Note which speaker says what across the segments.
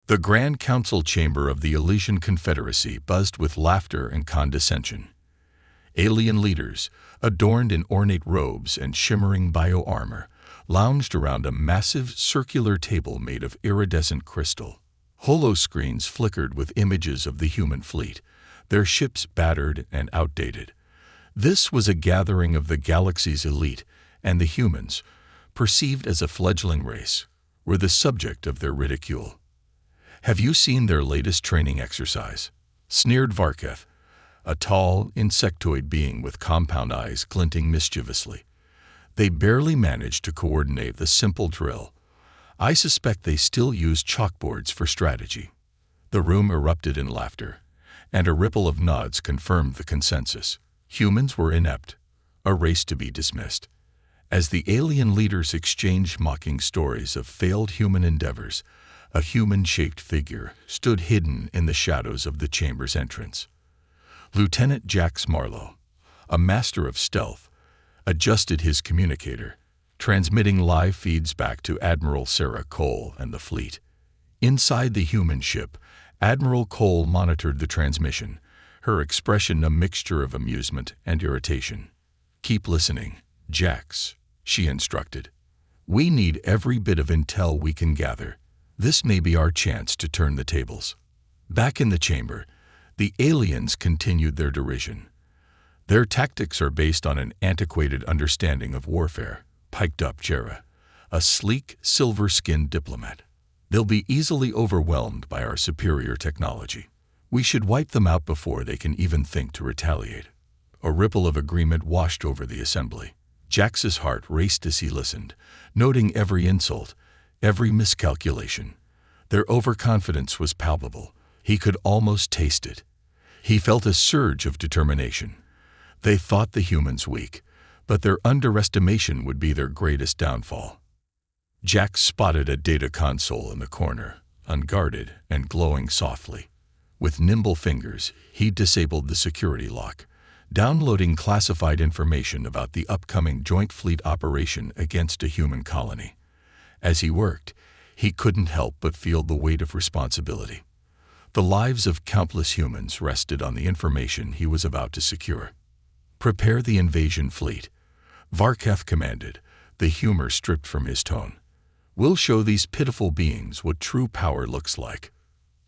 Speaker 1: The Grand Council chamber of the Elysian Confederacy buzzed with laughter and condescension. Alien leaders, adorned in ornate robes and shimmering bio-armor, lounged around a massive circular table made of iridescent crystal. Holoscreens flickered with images of the human fleet, their ships battered and outdated. This was a gathering of the galaxy's elite, and the humans, perceived as a fledgling race, were the subject of their ridicule. "Have you seen their latest training exercise?" sneered Varketh, a tall, insectoid being with compound eyes glinting mischievously. "They barely managed to coordinate the simple drill. I suspect they still use chalkboards for strategy." The room erupted in laughter, and a ripple of nods confirmed the consensus. Humans were inept, a race to be dismissed. As the alien leaders exchanged mocking stories of failed human endeavors, a human-shaped figure stood hidden in the shadows of the chamber's entrance. Lieutenant Jax Marlowe, a master of stealth, adjusted his communicator, transmitting live feeds back to Admiral Sarah Cole and the fleet. Inside the human ship, Admiral Cole monitored the transmission, her expression a mixture of amusement and irritation. "Keep listening, Jax," she instructed. "We need every bit of intel we can gather. This may be our chance to turn the tables." Back in the chamber, the aliens continued their derision. "Their tactics are based on an antiquated understanding of warfare," piped up Jera, a sleek, silver-skinned diplomat. "They'll be easily overwhelmed by our superior technology. We should wipe them out before they can even think to retaliate." A ripple of agreement washed over the assembly. Jax's heart raced as he listened, noting every insult, every miscalculation. Their overconfidence was palpable. He could almost taste it. He felt a surge of determination. They thought the humans weak, but their underestimation would be their greatest downfall. Jax spotted a data console in the corner, unguarded and glowing softly. With nimble fingers, he disabled the security lock, downloading classified information about the upcoming joint fleet operation against a human colony. As he worked, he couldn't help but feel the weight of responsibility. The lives of countless humans rested on the information he was about to secure. "Prepare the invasion fleet," Varketh commanded, the humor stripped from his tone. "We'll show these pitiful beings what true power looks like."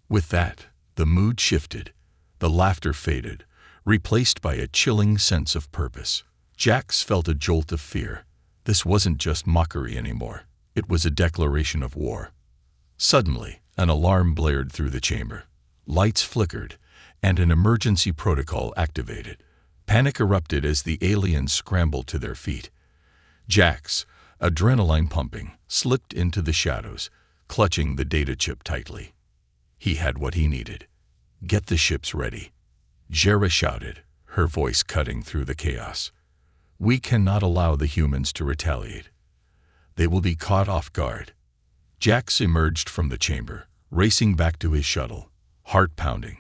Speaker 1: With that, the mood shifted. The laughter faded, replaced by a chilling sense of purpose. Jax felt a jolt of fear. This wasn't just mockery anymore. It was a declaration of war. Suddenly, an alarm blared through the chamber. Lights flickered, and an emergency protocol activated. Panic erupted as the aliens scrambled to their feet. Jax, adrenaline pumping, slipped into the shadows, clutching the data chip tightly. He had what he needed. "Get the ships ready," Jera shouted, her voice cutting through the chaos. "We cannot allow the humans to retaliate. They will be caught off guard." Jax emerged from the chamber, racing back to his shuttle, heart pounding.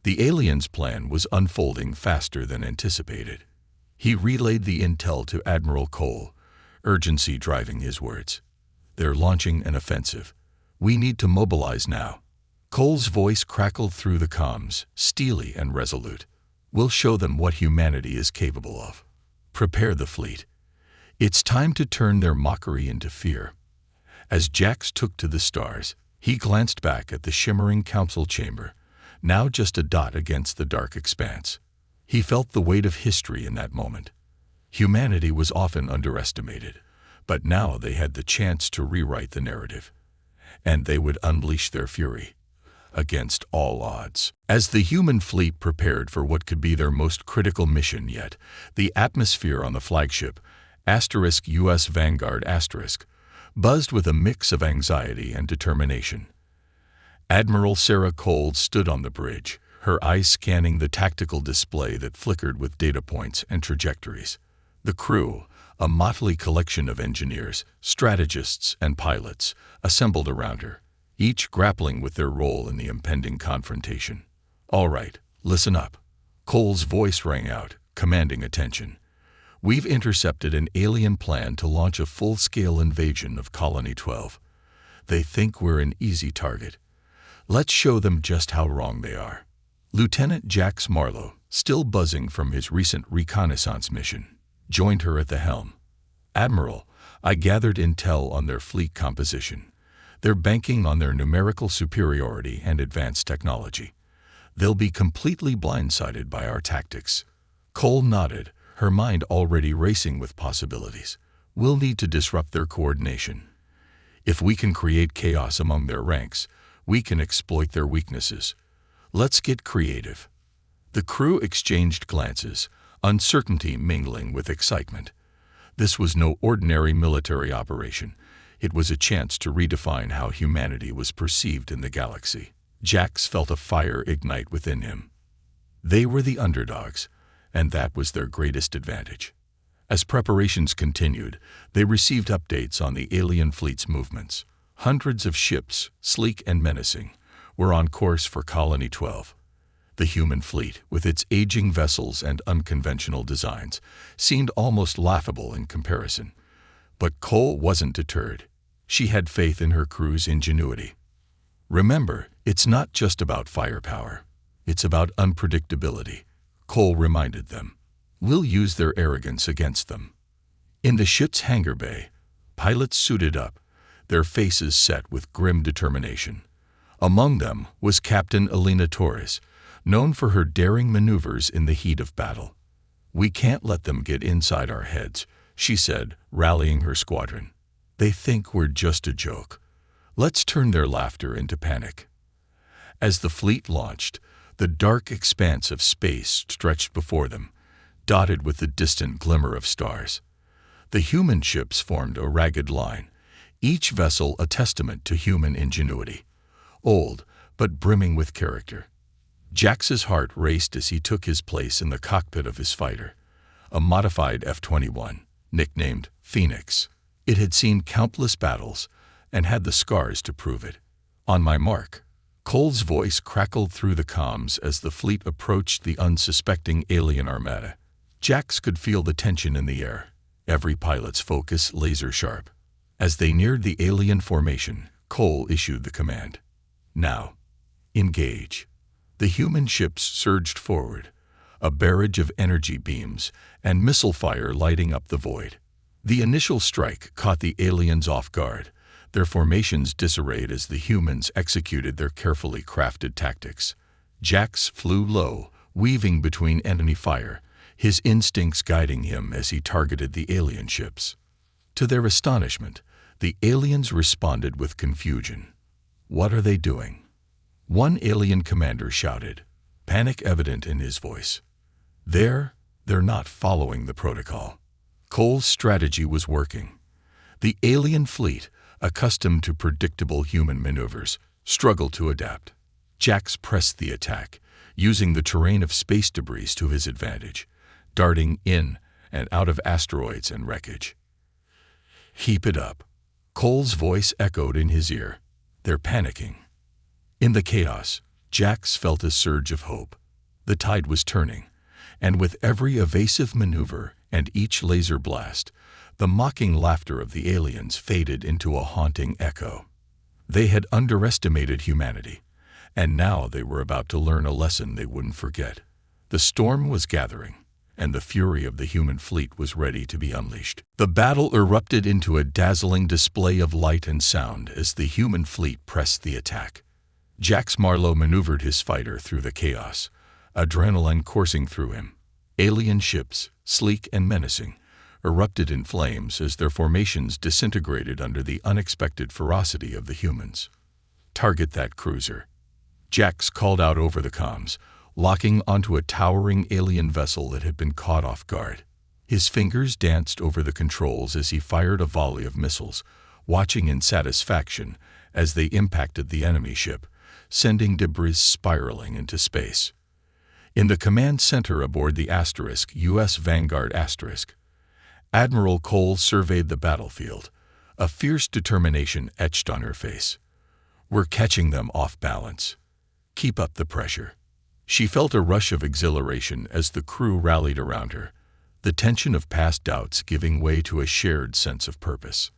Speaker 1: The aliens' plan was unfolding faster than anticipated. He relayed the intel to Admiral Cole, urgency driving his words. "They're launching an offensive. We need to mobilize now." Cole's voice crackled through the comms, steely and resolute. "We'll show them what humanity is capable of. Prepare the fleet. It's time to turn their mockery into fear." As Jax took to the stars, he glanced back at the shimmering council chamber, now just a dot against the dark expanse. He felt the weight of history in that moment. Humanity was often underestimated, but now they had the chance to rewrite the narrative. And they would unleash their fury, against all odds. As the human fleet prepared for what could be their most critical mission yet, the atmosphere on the flagship, *US Vanguard*, buzzed with a mix of anxiety and determination. Admiral Sarah Cole stood on the bridge, her eyes scanning the tactical display that flickered with data points and trajectories. The crew, a motley collection of engineers, strategists, and pilots, assembled around her, each grappling with their role in the impending confrontation. "All right, listen up." Cole's voice rang out, commanding attention. "We've intercepted an alien plan to launch a full-scale invasion of Colony 12. They think we're an easy target. Let's show them just how wrong they are. Lieutenant Jax Marlowe, still buzzing from his recent reconnaissance mission, joined her at the helm. Admiral, I gathered intel on their fleet composition. They're banking on their numerical superiority and advanced technology. They'll be completely blindsided by our tactics. Cole nodded, her mind already racing with possibilities. We'll need to disrupt their coordination. If we can create chaos among their ranks, we can exploit their weaknesses. Let's get creative. The crew exchanged glances, uncertainty mingling with excitement. This was no ordinary military operation. It was a chance to redefine how humanity was perceived in the galaxy. Jax felt a fire ignite within him. They were the underdogs, and that was their greatest advantage. As preparations continued, they received updates on the alien fleet's movements. Hundreds of ships, sleek and menacing, were on course for Colony 12. The human fleet, with its aging vessels and unconventional designs, seemed almost laughable in comparison. But Cole wasn't deterred. She had faith in her crew's ingenuity. Remember, it's not just about firepower. It's about unpredictability, Cole reminded them. We'll use their arrogance against them. In the ship's hangar bay, pilots suited up, their faces set with grim determination. Among them was Captain Elena Torres, known for her daring maneuvers in the heat of battle. We can't let them get inside our heads, she said, rallying her squadron. They think we're just a joke. Let's turn their laughter into panic. As the fleet launched, the dark expanse of space stretched before them, dotted with the distant glimmer of stars. The human ships formed a ragged line, each vessel a testament to human ingenuity. Old, but brimming with character. Jax's heart raced as he took his place in the cockpit of his fighter, a modified F-21, nicknamed Phoenix. It had seen countless battles and had the scars to prove it. On my mark. Cole's voice crackled through the comms as the fleet approached the unsuspecting alien armada. Jax could feel the tension in the air, every pilot's focus laser-sharp. As they neared the alien formation, Cole issued the command. Now, engage. The human ships surged forward, a barrage of energy beams and missile fire lighting up the void. The initial strike caught the aliens off guard, their formations disarrayed as the humans executed their carefully crafted tactics. Jax flew low, weaving between enemy fire, his instincts guiding him as he targeted the alien ships. To their astonishment, the aliens responded with confusion. What are they doing? One alien commander shouted, panic evident in his voice. They're not following the protocol. Cole's strategy was working. The alien fleet, accustomed to predictable human maneuvers, struggled to adapt. Jax pressed the attack, using the terrain of space debris to his advantage, darting in and out of asteroids and wreckage. Keep it up. Cole's voice echoed in his ear. They're panicking. In the chaos, Jax felt a surge of hope. The tide was turning, and with every evasive maneuver and each laser blast, the mocking laughter of the aliens faded into a haunting echo. They had underestimated humanity, and now they were about to learn a lesson they wouldn't forget. The storm was gathering, and the fury of the human fleet was ready to be unleashed. The battle erupted into a dazzling display of light and sound as the human fleet pressed the attack. Jax Marlowe maneuvered his fighter through the chaos, adrenaline coursing through him. Alien ships, sleek and menacing, erupted in flames as their formations disintegrated under the unexpected ferocity of the humans. Target that cruiser. Jax called out over the comms, locking onto a towering alien vessel that had been caught off guard. His fingers danced over the controls as he fired a volley of missiles, watching in satisfaction as they impacted the enemy ship, sending debris spiraling into space. In the command center aboard the Asterisk, U.S. Vanguard Asterisk, Admiral Cole surveyed the battlefield, a fierce determination etched on her face. We're catching them off balance. Keep up the pressure. She felt a rush of exhilaration as the crew rallied around her, the tension of past doubts giving way to a shared sense of purpose.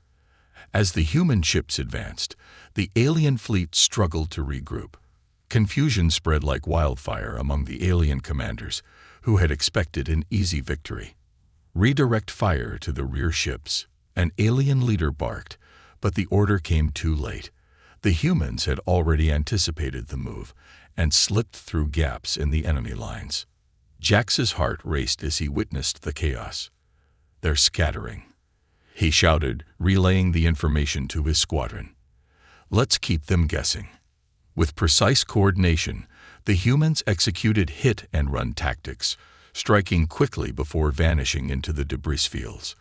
Speaker 1: As the human ships advanced, the alien fleet struggled to regroup. Confusion spread like wildfire among the alien commanders, who had expected an easy victory. "Redirect fire to the rear ships," an alien leader barked, but the order came too late. The humans had already anticipated the move and slipped through gaps in the enemy lines. Jax's heart raced as he witnessed the chaos. "They're scattering," he shouted, relaying the information to his squadron. "Let's keep them guessing." With precise coordination, the humans executed hit-and-run tactics, striking quickly before vanishing into the debris fields.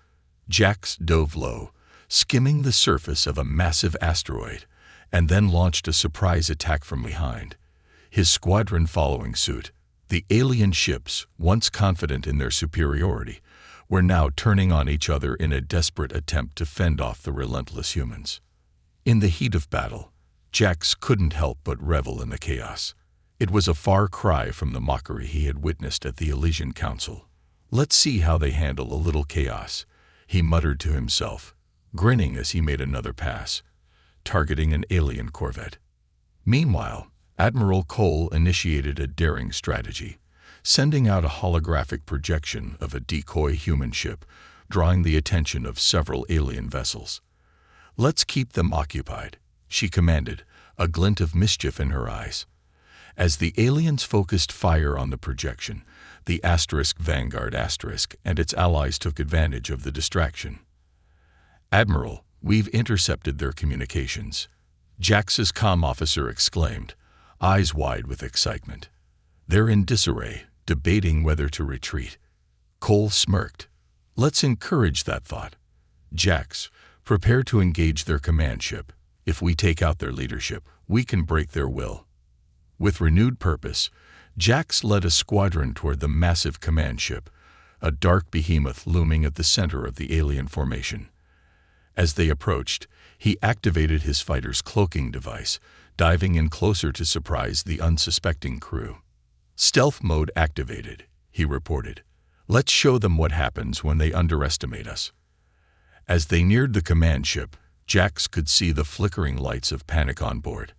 Speaker 1: Jax dove low, skimming the surface of a massive asteroid, and then launched a surprise attack from behind, his squadron following suit. The alien ships, once confident in their superiority, were now turning on each other in a desperate attempt to fend off the relentless humans. In the heat of battle, Jax couldn't help but revel in the chaos. It was a far cry from the mockery he had witnessed at the Elysian Council. "Let's see how they handle a little chaos," he muttered to himself, grinning as he made another pass, targeting an alien corvette. Meanwhile, Admiral Cole initiated a daring strategy, sending out a holographic projection of a decoy human ship, drawing the attention of several alien vessels. "Let's keep them occupied," she commanded, a glint of mischief in her eyes. As the aliens focused fire on the projection, the Vanguard and its allies took advantage of the distraction. "Admiral, we've intercepted their communications," Jax's comm officer exclaimed, eyes wide with excitement. "They're in disarray, debating whether to retreat." Cole smirked. "Let's encourage that thought. Jax, prepare to engage their command ship. If we take out their leadership, we can break their will." With renewed purpose, Jax led a squadron toward the massive command ship, a dark behemoth looming at the center of the alien formation. As they approached, he activated his fighter's cloaking device, diving in closer to surprise the unsuspecting crew. "Stealth mode activated," he reported. "Let's show them what happens when they underestimate us." As they neared the command ship, Jax could see the flickering lights of panic on board.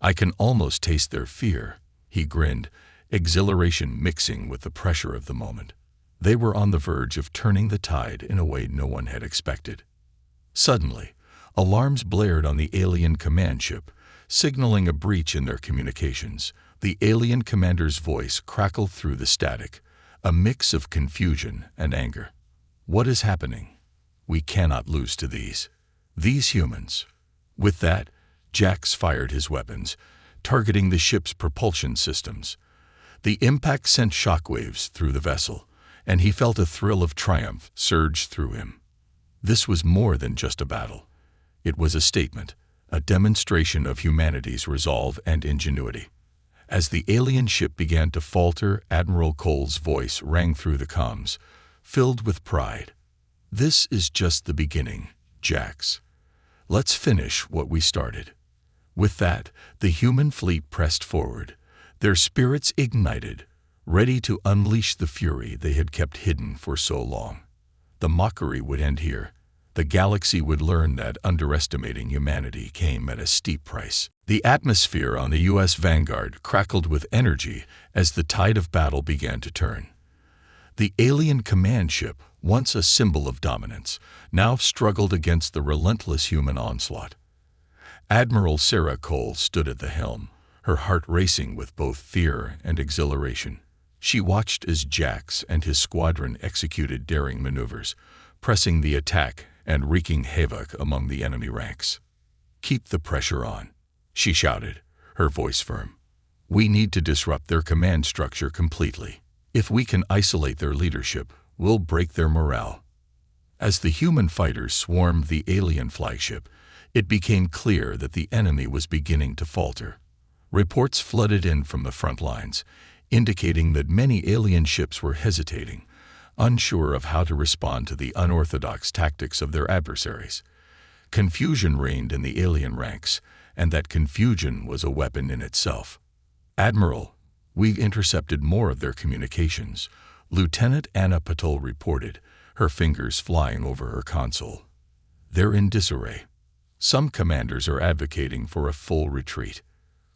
Speaker 1: "I can almost taste their fear," he grinned, exhilaration mixing with the pressure of the moment. They were on the verge of turning the tide in a way no one had expected. Suddenly, alarms blared on the alien command ship, signaling a breach in their communications. The alien commander's voice crackled through the static, a mix of confusion and anger. "What is happening? We cannot lose to these humans." With that, Jax fired his weapons, targeting the ship's propulsion systems. The impact sent shockwaves through the vessel, and he felt a thrill of triumph surge through him. This was more than just a battle. It was a statement, a demonstration of humanity's resolve and ingenuity. As the alien ship began to falter, Admiral Cole's voice rang through the comms, filled with pride. "This is just the beginning, Jax. Let's finish what we started." With that, the human fleet pressed forward, their spirits ignited, ready to unleash the fury they had kept hidden for so long. The mockery would end here. The galaxy would learn that underestimating humanity came at a steep price. The atmosphere on the U.S. Vanguard crackled with energy as the tide of battle began to turn. The alien command ship, once a symbol of dominance, now struggled against the relentless human onslaught. Admiral Sarah Cole stood at the helm, her heart racing with both fear and exhilaration. She watched as Jax and his squadron executed daring maneuvers, pressing the attack and wreaking havoc among the enemy ranks. "Keep the pressure on," she shouted, her voice firm. "We need to disrupt their command structure completely. If we can isolate their leadership, we'll break their morale." As the human fighters swarmed the alien flagship, it became clear that the enemy was beginning to falter. Reports flooded in from the front lines, indicating that many alien ships were hesitating, unsure of how to respond to the unorthodox tactics of their adversaries. Confusion reigned in the alien ranks, and that confusion was a weapon in itself. "Admiral, we've intercepted more of their communications," Lieutenant Anna Patul reported, her fingers flying over her console. "They're in disarray." Some commanders are advocating for a full retreat.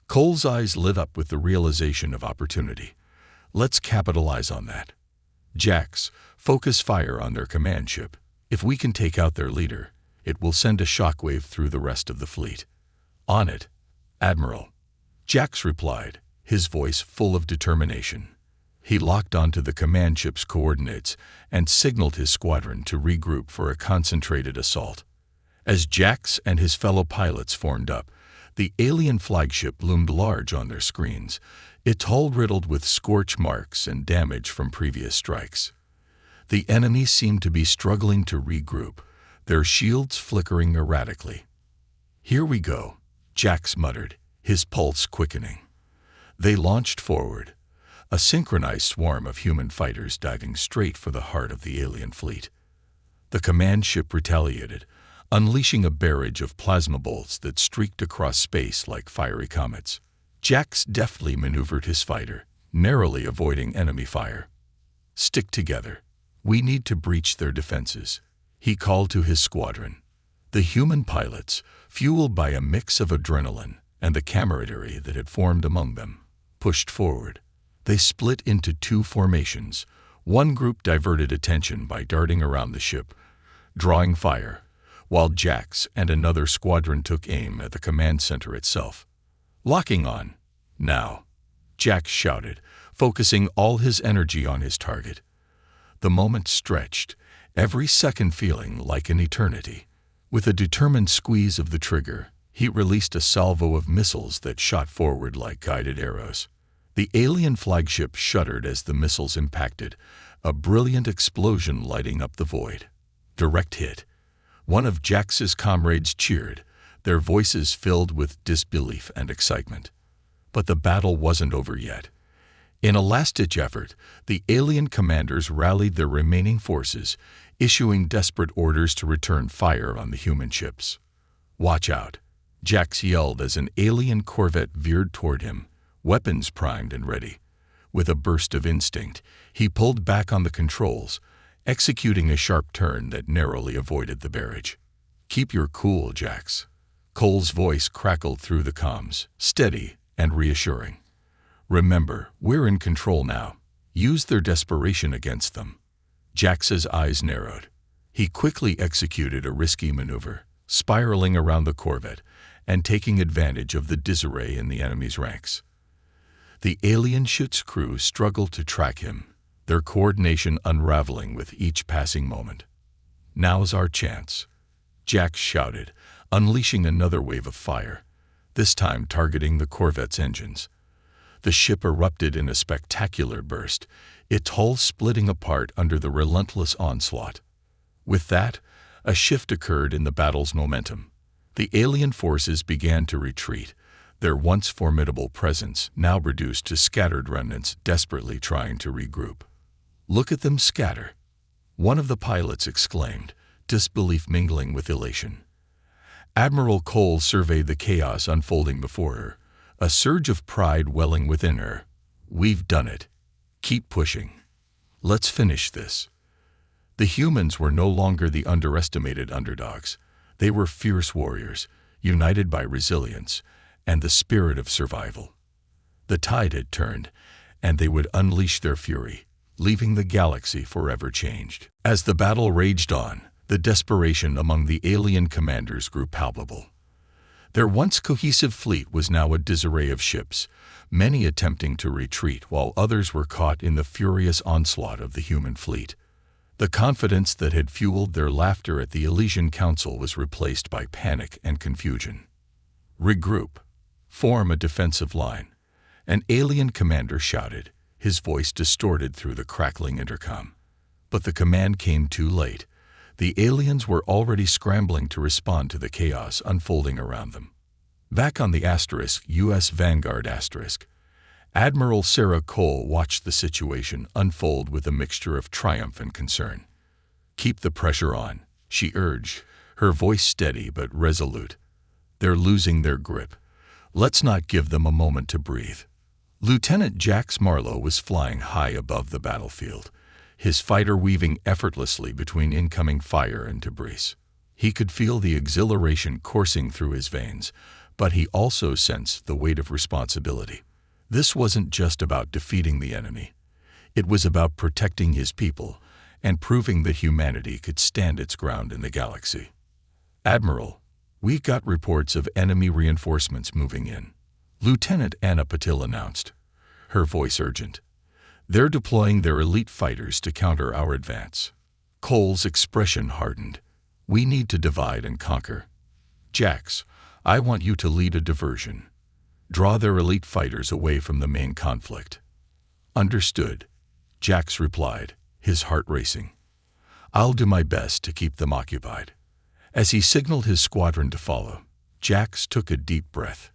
Speaker 1: Cole's eyes lit up with the realization of opportunity. Let's capitalize on that. Jax, focus fire on their command ship. If we can take out their leader, it will send a shockwave through the rest of the fleet. On it, Admiral. Jax replied, his voice full of determination. He locked onto the command ship's coordinates and signaled his squadron to regroup for a concentrated assault. As Jax and his fellow pilots formed up, the alien flagship loomed large on their screens, its hull riddled with scorch marks and damage from previous strikes. The enemy seemed to be struggling to regroup, their shields flickering erratically. "Here we go," Jax muttered, his pulse quickening. They launched forward, a synchronized swarm of human fighters diving straight for the heart of the alien fleet. The command ship retaliated, unleashing a barrage of plasma bolts that streaked across space like fiery comets. Jax deftly maneuvered his fighter, narrowly avoiding enemy fire. "Stick together. We need to breach their defenses," he called to his squadron. The human pilots, fueled by a mix of adrenaline and the camaraderie that had formed among them, pushed forward. They split into two formations. One group diverted attention by darting around the ship, drawing fire, while Jax and another squadron took aim at the command center itself. "Locking on. Now," Jax shouted, focusing all his energy on his target. The moment stretched, every second feeling like an eternity. With a determined squeeze of the trigger, he released a salvo of missiles that shot forward like guided arrows. The alien flagship shuddered as the missiles impacted, a brilliant explosion lighting up the void. Direct hit. One of Jax's comrades cheered, their voices filled with disbelief and excitement. But the battle wasn't over yet. In a last-ditch effort, the alien commanders rallied their remaining forces, issuing desperate orders to return fire on the human ships. "Watch out," Jax yelled as an alien corvette veered toward him, weapons primed and ready. With a burst of instinct, he pulled back on the controls, executing a sharp turn that narrowly avoided the barrage. "Keep your cool, Jax." Cole's voice crackled through the comms, steady and reassuring. "Remember, we're in control now. Use their desperation against them." Jax's eyes narrowed. He quickly executed a risky maneuver, spiraling around the corvette and taking advantage of the disarray in the enemy's ranks. The alien ship's crew struggled to track him, their coordination unraveling with each passing moment. "Now's our chance," Jax shouted, unleashing another wave of fire, this time targeting the corvette's engines. The ship erupted in a spectacular burst, its hull splitting apart under the relentless onslaught. With that, a shift occurred in the battle's momentum. The alien forces began to retreat, their once formidable presence now reduced to scattered remnants desperately trying to regroup. "Look at them scatter," one of the pilots exclaimed, disbelief mingling with elation. Admiral Cole surveyed the chaos unfolding before her, a surge of pride welling within her. "We've done it. Keep pushing. Let's finish this." The humans were no longer the underestimated underdogs. They were fierce warriors, united by resilience and the spirit of survival. The tide had turned, and they would unleash their fury, leaving the galaxy forever changed. As the battle raged on, the desperation among the alien commanders grew palpable. Their once cohesive fleet was now a disarray of ships, many attempting to retreat while others were caught in the furious onslaught of the human fleet. The confidence that had fueled their laughter at the Elysian Council was replaced by panic and confusion. "Regroup. Form a defensive line," an alien commander shouted, his voice distorted through the crackling intercom. But the command came too late. The aliens were already scrambling to respond to the chaos unfolding around them. Back on the U.S. Vanguard Admiral Sarah Cole watched the situation unfold with a mixture of triumph and concern. "Keep the pressure on," she urged, her voice steady but resolute. "They're losing their grip. Let's not give them a moment to breathe." Lieutenant Jax Marlowe was flying high above the battlefield, his fighter weaving effortlessly between incoming fire and debris. He could feel the exhilaration coursing through his veins, but he also sensed the weight of responsibility. This wasn't just about defeating the enemy. It was about protecting his people and proving that humanity could stand its ground in the galaxy. "Admiral, we got reports of enemy reinforcements moving in," Lieutenant Anna Patil announced, her voice urgent. "They're deploying their elite fighters to counter our advance." Cole's expression hardened. "We need to divide and conquer. Jax, I want you to lead a diversion. Draw their elite fighters away from the main conflict." "Understood," Jax replied, his heart racing. "I'll do my best to keep them occupied." As he signaled his squadron to follow, Jax took a deep breath.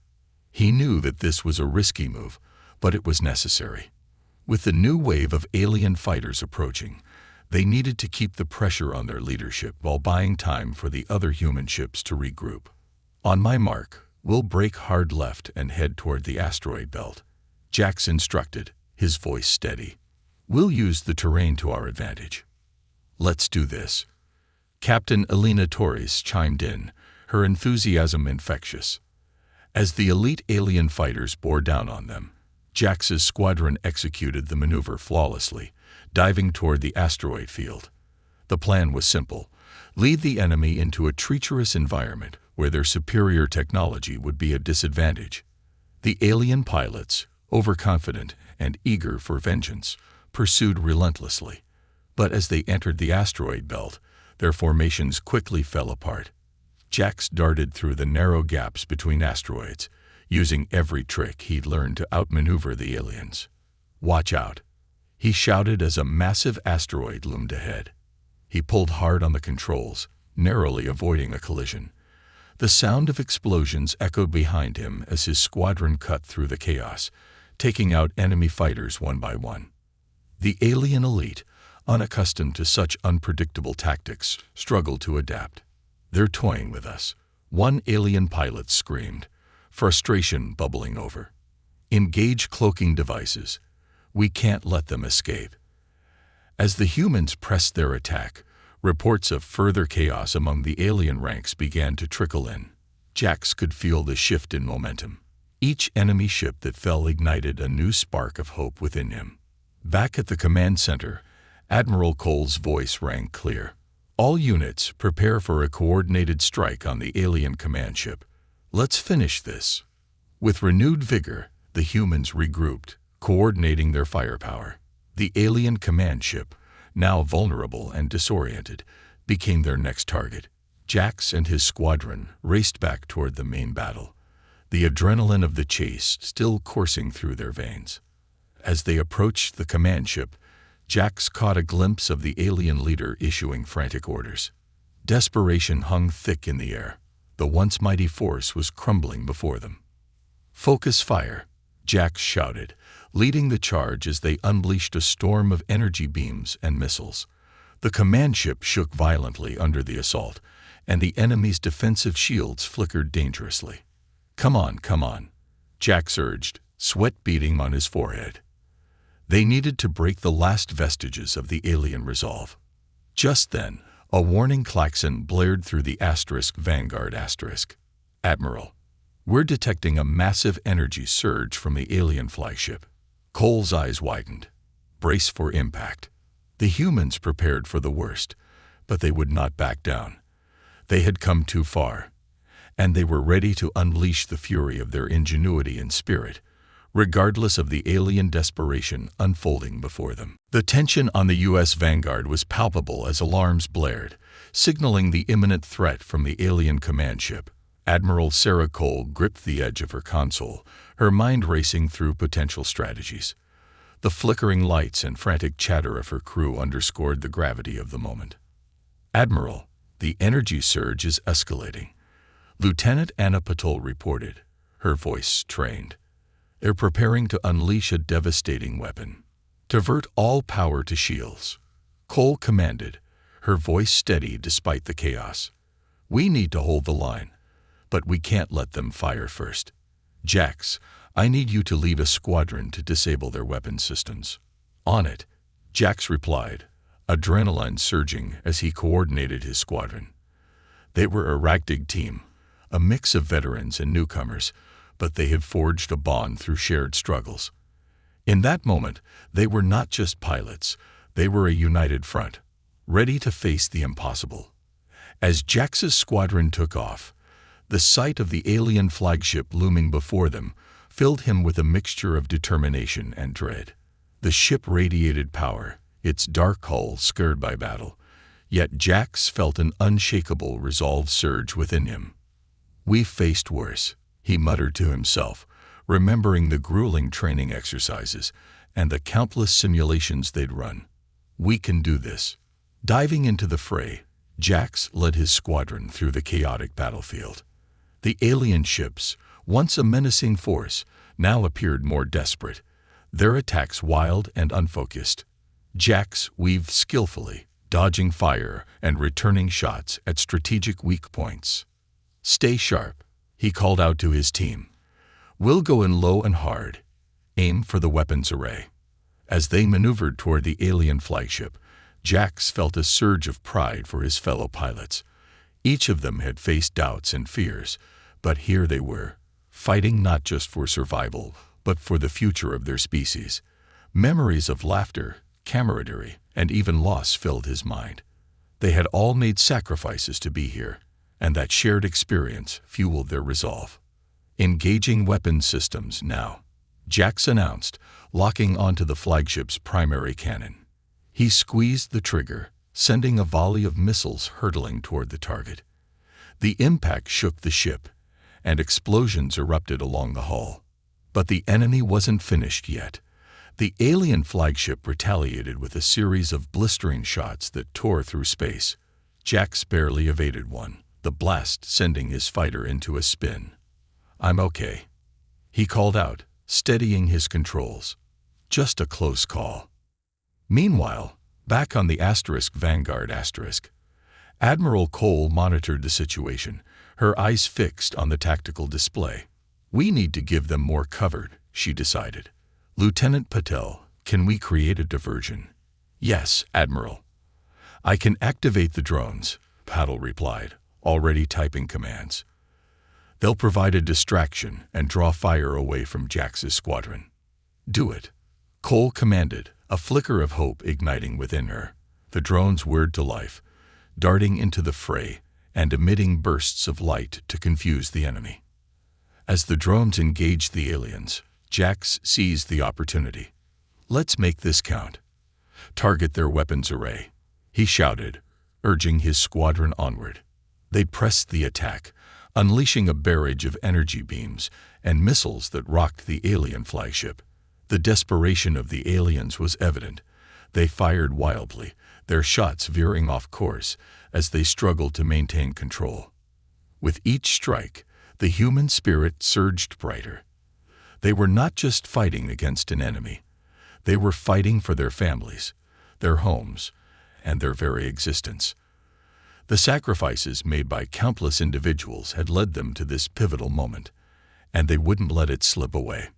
Speaker 1: He knew that this was a risky move, but it was necessary. With the new wave of alien fighters approaching, they needed to keep the pressure on their leadership while buying time for the other human ships to regroup. "On my mark, we'll break hard left and head toward the asteroid belt," Jax instructed, his voice steady. "We'll use the terrain to our advantage." "Let's do this." Captain Elena Torres chimed in, her enthusiasm infectious. As the elite alien fighters bore down on them, Jax's squadron executed the maneuver flawlessly, diving toward the asteroid field. The plan was simple: lead the enemy into a treacherous environment where their superior technology would be a disadvantage. The alien pilots, overconfident and eager for vengeance, pursued relentlessly. But as they entered the asteroid belt, their formations quickly fell apart. Jax darted through the narrow gaps between asteroids, using every trick he'd learned to outmaneuver the aliens. "Watch out," he shouted as a massive asteroid loomed ahead. He pulled hard on the controls, narrowly avoiding a collision. The sound of explosions echoed behind him as his squadron cut through the chaos, taking out enemy fighters one by one. The alien elite, unaccustomed to such unpredictable tactics, struggled to adapt. "They're toying with us," one alien pilot screamed, frustration bubbling over. "Engage cloaking devices. We can't let them escape." As the humans pressed their attack, reports of further chaos among the alien ranks began to trickle in. Jax could feel the shift in momentum. Each enemy ship that fell ignited a new spark of hope within him. Back at the command center, Admiral Cole's voice rang clear. "All units, prepare for a coordinated strike on the alien command ship. Let's finish this." With renewed vigor, the humans regrouped, coordinating their firepower. The alien command ship, now vulnerable and disoriented, became their next target. Jax and his squadron raced back toward the main battle, the adrenaline of the chase still coursing through their veins. As they approached the command ship, Jax caught a glimpse of the alien leader issuing frantic orders. Desperation hung thick in the air. The once mighty force was crumbling before them. "Focus fire," Jax shouted, leading the charge as they unleashed a storm of energy beams and missiles. The command ship shook violently under the assault, and the enemy's defensive shields flickered dangerously. Come on," Jax urged, sweat beading on his forehead. They needed to break the last vestiges of the alien resolve. Just then, a warning klaxon blared through the Vanguard *. "Admiral, we're detecting a massive energy surge from the alien flagship." Cole's eyes widened. "Brace for impact." The humans prepared for the worst, but they would not back down. They had come too far, and they were ready to unleash the fury of their ingenuity and spirit, regardless of the alien desperation unfolding before them. The tension on the U.S. Vanguard was palpable as alarms blared, signaling the imminent threat from the alien command ship. Admiral Sarah Cole gripped the edge of her console, her mind racing through potential strategies. The flickering lights and frantic chatter of her crew underscored the gravity of the moment. "Admiral, the energy surge is escalating," Lieutenant Anna Patil reported, her voice trained. "They're preparing to unleash a devastating weapon. Divert all power to shields," Cole commanded, her voice steady despite the chaos. "We need to hold the line, but we can't let them fire first. Jax, I need you to lead a squadron to disable their weapon systems." "On it," Jax replied, adrenaline surging as he coordinated his squadron. They were a ragtag team, a mix of veterans and newcomers, but they had forged a bond through shared struggles. In that moment, they were not just pilots, they were a united front, ready to face the impossible. As Jax's squadron took off, the sight of the alien flagship looming before them filled him with a mixture of determination and dread. The ship radiated power, its dark hull scarred by battle, yet Jax felt an unshakable resolve surge within him. "We've faced worse," he muttered to himself, remembering the grueling training exercises and the countless simulations they'd run. "We can do this." Diving into the fray, Jax led his squadron through the chaotic battlefield. The alien ships, once a menacing force, now appeared more desperate, their attacks wild and unfocused. Jax weaved skillfully, dodging fire and returning shots at strategic weak points. "Stay sharp," he called out to his team. "We'll go in low and hard. Aim for the weapons array." As they maneuvered toward the alien flagship, Jax felt a surge of pride for his fellow pilots. Each of them had faced doubts and fears, but here they were, fighting not just for survival, but for the future of their species. Memories of laughter, camaraderie, and even loss filled his mind. They had all made sacrifices to be here, and that shared experience fueled their resolve. "Engaging weapons systems now," Jax announced, locking onto the flagship's primary cannon. He squeezed the trigger, sending a volley of missiles hurtling toward the target. The impact shook the ship, and explosions erupted along the hull. But the enemy wasn't finished yet. The alien flagship retaliated with a series of blistering shots that tore through space. Jax barely evaded one, the blast sending his fighter into a spin. "I'm okay," he called out, steadying his controls. "Just a close call." Meanwhile, back on the Vanguard *, Admiral Cole monitored the situation, her eyes fixed on the tactical display. "We need to give them more cover," she decided. "Lieutenant Patel, can we create a diversion?" "Yes, Admiral." "I can activate the drones," Patel replied, already typing commands. "They'll provide a distraction and draw fire away from Jax's squadron." "Do it," Cole commanded, a flicker of hope igniting within her. The drones whirred to life, darting into the fray and emitting bursts of light to confuse the enemy. As the drones engaged the aliens, Jax seized the opportunity. "Let's make this count. Target their weapons array," he shouted, urging his squadron onward. They pressed the attack, unleashing a barrage of energy beams and missiles that rocked the alien flagship. The desperation of the aliens was evident. They fired wildly, their shots veering off course as they struggled to maintain control. With each strike, the human spirit surged brighter. They were not just fighting against an enemy. They were fighting for their families, their homes, and their very existence. The sacrifices made by countless individuals had led them to this pivotal moment, and they wouldn't let it slip away.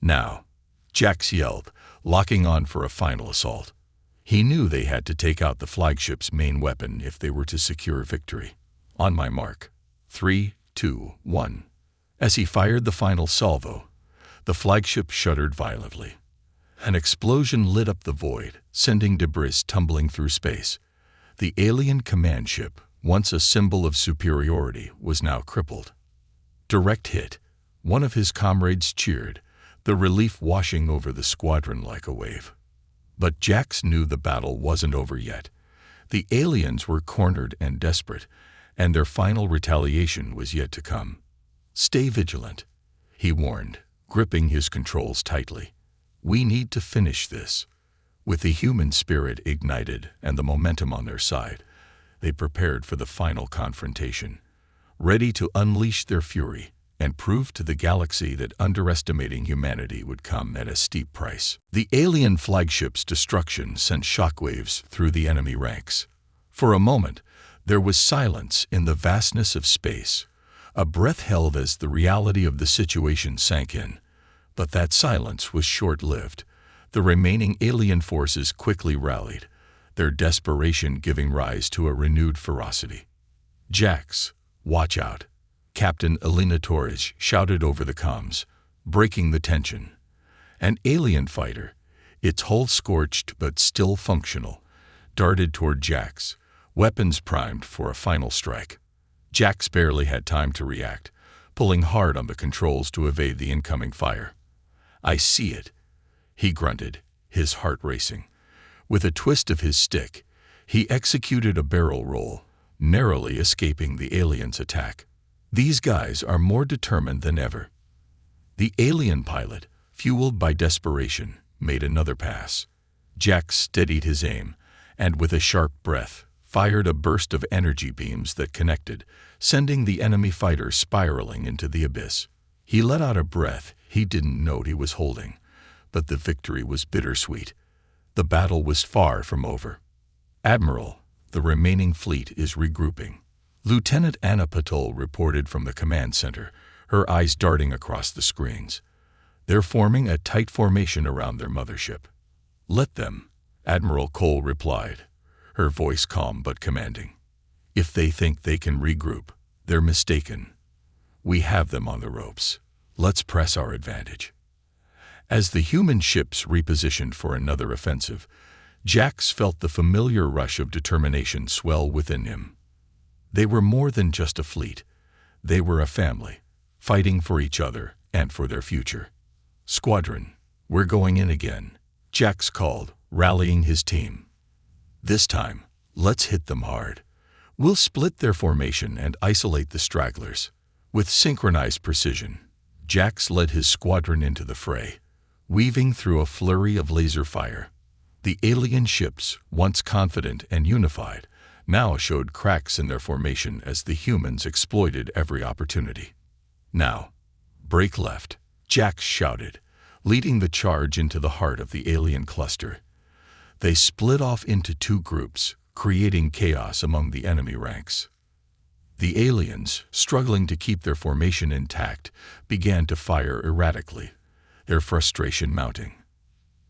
Speaker 1: "Now," Jax yelled, locking on for a final assault. He knew they had to take out the flagship's main weapon if they were to secure victory. "On my mark. 3, 2, 1. As he fired the final salvo, the flagship shuddered violently. An explosion lit up the void, sending debris tumbling through space. The alien command ship, once a symbol of superiority, was now crippled. "Direct hit," one of his comrades cheered, the relief washing over the squadron like a wave. But Jax knew the battle wasn't over yet. The aliens were cornered and desperate, and their final retaliation was yet to come. "Stay vigilant," he warned, gripping his controls tightly. "We need to finish this." With the human spirit ignited and the momentum on their side, they prepared for the final confrontation, ready to unleash their fury and prove to the galaxy that underestimating humanity would come at a steep price. The alien flagship's destruction sent shockwaves through the enemy ranks. For a moment, there was silence in the vastness of space, a breath held as the reality of the situation sank in. But that silence was short-lived. The remaining alien forces quickly rallied, their desperation giving rise to a renewed ferocity. "Jax, watch out," Captain Elena Torres shouted over the comms, breaking the tension. An alien fighter, its hull scorched but still functional, darted toward Jax, weapons primed for a final strike. Jax barely had time to react, pulling hard on the controls to evade the incoming fire. "I see it," he grunted, his heart racing. With a twist of his stick, he executed a barrel roll, narrowly escaping the alien's attack. These guys are more determined than ever. The alien pilot, fueled by desperation, made another pass. Jax steadied his aim, and with a sharp breath, fired a burst of energy beams that connected, sending the enemy fighter spiraling into the abyss. He let out a breath he didn't know he was holding, but the victory was bittersweet. The battle was far from over. "Admiral, the remaining fleet is regrouping," Lieutenant Anna Patul reported from the command center, her eyes darting across the screens. "They're forming a tight formation around their mothership." "Let them," Admiral Cole replied, her voice calm but commanding. "If they think they can regroup, they're mistaken. We have them on the ropes. Let's press our advantage." As the human ships repositioned for another offensive, Jax felt the familiar rush of determination swell within him. They were more than just a fleet. They were a family, fighting for each other and for their future. "Squadron, we're going in again," Jax called, rallying his team. "This time, let's hit them hard. We'll split their formation and isolate the stragglers." With synchronized precision, Jax led his squadron into the fray, weaving through a flurry of laser fire. The alien ships, once confident and unified, now showed cracks in their formation as the humans exploited every opportunity. "Now, break left," Jax shouted, leading the charge into the heart of the alien cluster. They split off into two groups, creating chaos among the enemy ranks. The aliens, struggling to keep their formation intact, began to fire erratically, their frustration mounting.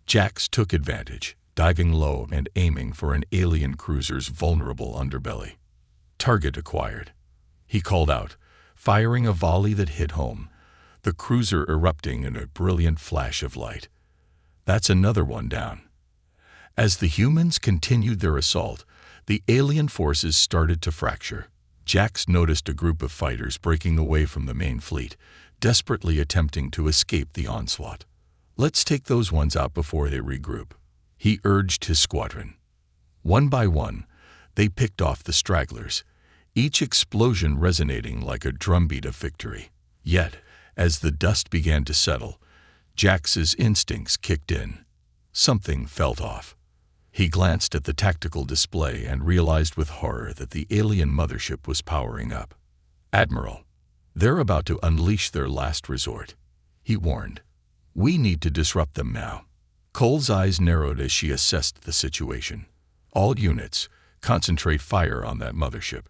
Speaker 1: Jax took advantage, diving low and aiming for an alien cruiser's vulnerable underbelly. "Target acquired," he called out, firing a volley that hit home, the cruiser erupting in a brilliant flash of light. "That's another one down." As the humans continued their assault, the alien forces started to fracture. Jax noticed a group of fighters breaking away from the main fleet, desperately attempting to escape the onslaught. "Let's take those ones out before they regroup," he urged his squadron. One by one, they picked off the stragglers, each explosion resonating like a drumbeat of victory. Yet, as the dust began to settle, Jax's instincts kicked in. Something felt off. He glanced at the tactical display and realized with horror that the alien mothership was powering up. "Admiral, they're about to unleash their last resort," he warned. "We need to disrupt them now." Cole's eyes narrowed as she assessed the situation. "All units, concentrate fire on that mothership.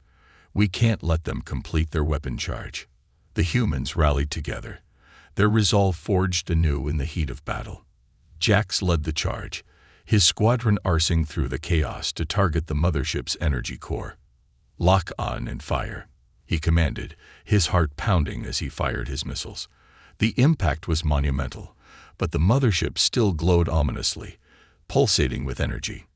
Speaker 1: We can't let them complete their weapon charge." The humans rallied together, their resolve forged anew in the heat of battle. Jax led the charge, his squadron arcing through the chaos to target the mothership's energy core. "Lock on and fire," he commanded, his heart pounding as he fired his missiles. The impact was monumental, but the mothership still glowed ominously, pulsating with energy.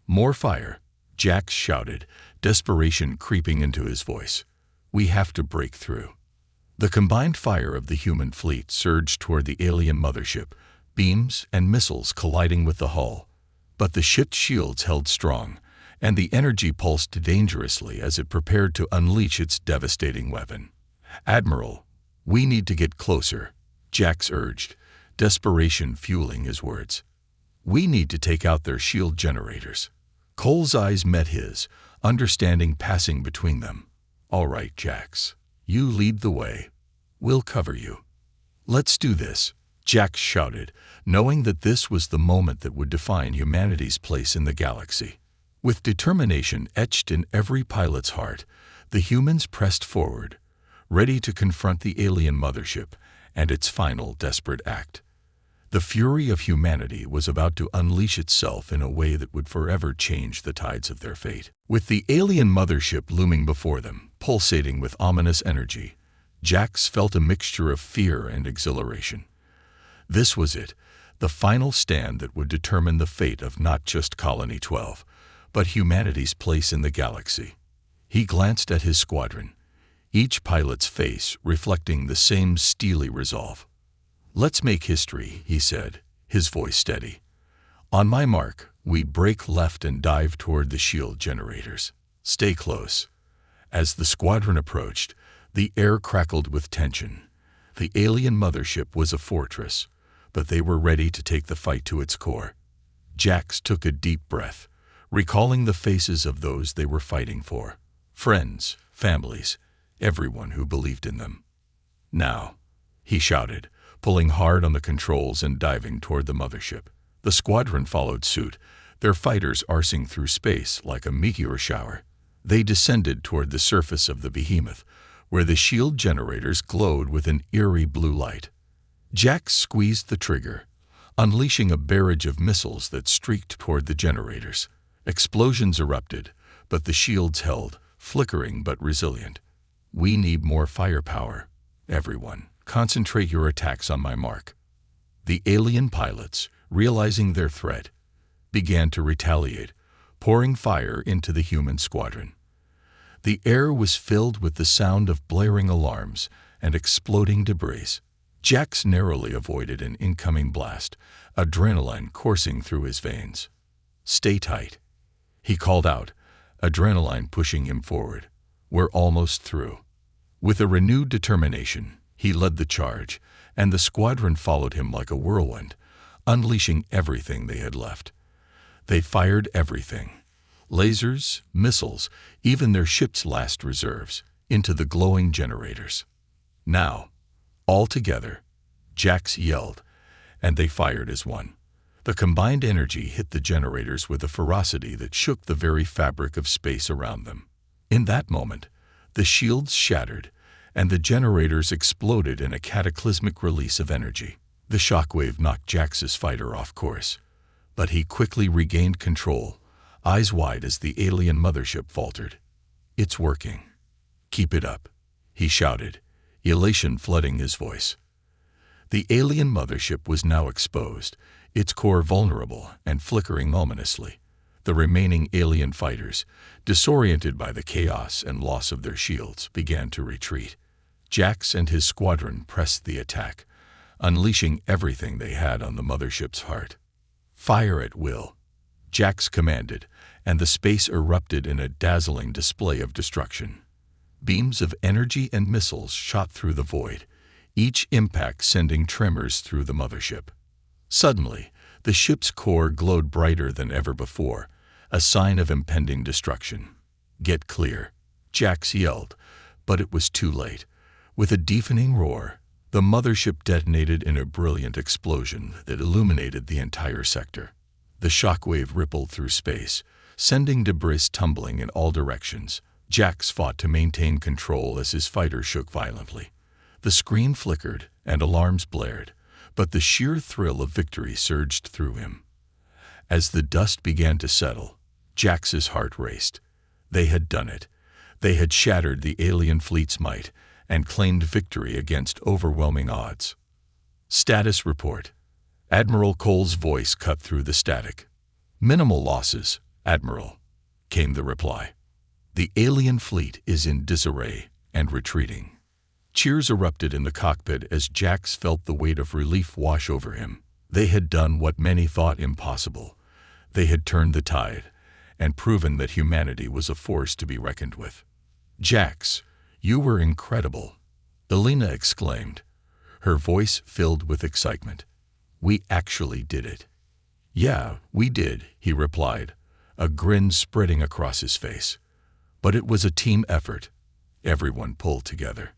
Speaker 1: "More fire," Jax shouted, desperation creeping into his voice. "We have to break through." The combined fire of the human fleet surged toward the alien mothership, beams and missiles colliding with the hull. But the ship's shields held strong, and the energy pulsed dangerously as it prepared to unleash its devastating weapon. "Admiral, we need to get closer," Jax urged, desperation fueling his words. "We need to take out their shield generators." Cole's eyes met his, understanding passing between them. "All right, Jax, you lead the way. We'll cover you." "Let's do this," Jax shouted, knowing that this was the moment that would define humanity's place in the galaxy. With determination etched in every pilot's heart, the humans pressed forward, ready to confront the alien mothership and its final desperate act. The fury of humanity was about to unleash itself in a way that would forever change the tides of their fate. With the alien mothership looming before them, pulsating with ominous energy, Jax felt a mixture of fear and exhilaration. This was it, the final stand that would determine the fate of not just Colony 12, but humanity's place in the galaxy. He glanced at his squadron, each pilot's face reflecting the same steely resolve. "Let's make history," he said, his voice steady. "On my mark, we break left and dive toward the shield generators. Stay close." As the squadron approached, the air crackled with tension. The alien mothership was a fortress, but they were ready to take the fight to its core. Jax took a deep breath, recalling the faces of those they were fighting for. Friends, families, everyone who believed in them. "Now," he shouted, pulling hard on the controls and diving toward the mothership. The squadron followed suit, their fighters arcing through space like a meteor shower. They descended toward the surface of the behemoth, where the shield generators glowed with an eerie blue light. Jax squeezed the trigger, unleashing a barrage of missiles that streaked toward the generators. Explosions erupted, but the shields held, flickering but resilient. "We need more firepower. Everyone, concentrate your attacks on my mark." The alien pilots, realizing their threat, began to retaliate, pouring fire into the human squadron. The air was filled with the sound of blaring alarms and exploding debris. Jax narrowly avoided an incoming blast, adrenaline coursing through his veins. "Stay tight," he called out, adrenaline pushing him forward. "We're almost through." With a renewed determination, he led the charge, and the squadron followed him like a whirlwind, unleashing everything they had left. They fired everything, lasers, missiles, even their ship's last reserves, into the glowing generators. "Now, all together," Jax yelled, and they fired as one. The combined energy hit the generators with a ferocity that shook the very fabric of space around them. In that moment, the shields shattered, and the generators exploded in a cataclysmic release of energy. The shockwave knocked Jax's fighter off course, but he quickly regained control, eyes wide as the alien mothership faltered. "It's working. Keep it up," he shouted, elation flooding his voice. The alien mothership was now exposed, its core vulnerable and flickering ominously. The remaining alien fighters, disoriented by the chaos and loss of their shields, began to retreat. Jax and his squadron pressed the attack, unleashing everything they had on the mothership's heart. "Fire at will," Jax commanded, and the space erupted in a dazzling display of destruction. Beams of energy and missiles shot through the void, each impact sending tremors through the mothership. Suddenly, the ship's core glowed brighter than ever before, a sign of impending destruction. "Get clear," Jax yelled, but it was too late. With a deafening roar, the mothership detonated in a brilliant explosion that illuminated the entire sector. The shockwave rippled through space, sending debris tumbling in all directions. Jax fought to maintain control as his fighter shook violently. The screen flickered and alarms blared, but the sheer thrill of victory surged through him. As the dust began to settle, Jax's heart raced. They had done it. They had shattered the alien fleet's might and claimed victory against overwhelming odds. "Status report." Admiral Cole's voice cut through the static. "Minimal losses, Admiral," came the reply. "The alien fleet is in disarray and retreating." Cheers erupted in the cockpit as Jax felt the weight of relief wash over him. They had done what many thought impossible. They had turned the tide and proven that humanity was a force to be reckoned with. "Jax, you were incredible," Elena exclaimed, her voice filled with excitement. "We actually did it." "Yeah, we did," he replied, a grin spreading across his face. "But it was a team effort." Everyone pulled together.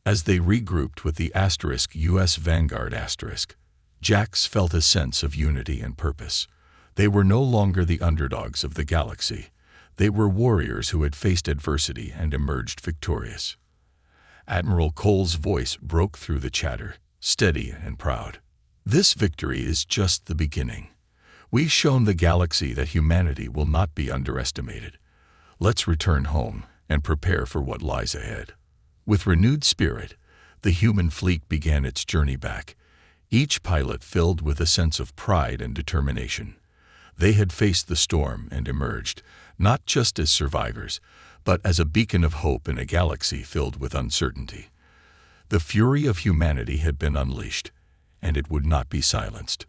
Speaker 1: As they regrouped with the U.S. Vanguard *, Jax felt a sense of unity and purpose. They were no longer the underdogs of the galaxy. They were warriors who had faced adversity and emerged victorious. Admiral Cole's voice broke through the chatter, steady and proud. This victory is just the beginning. We've shown the galaxy that humanity will not be underestimated. Let's return home and prepare for what lies ahead. With renewed spirit, the human fleet began its journey back, each pilot filled with a sense of pride and determination. They had faced the storm and emerged, not just as survivors, but as a beacon of hope in a galaxy filled with uncertainty. The fury of humanity had been unleashed, and it would not be silenced.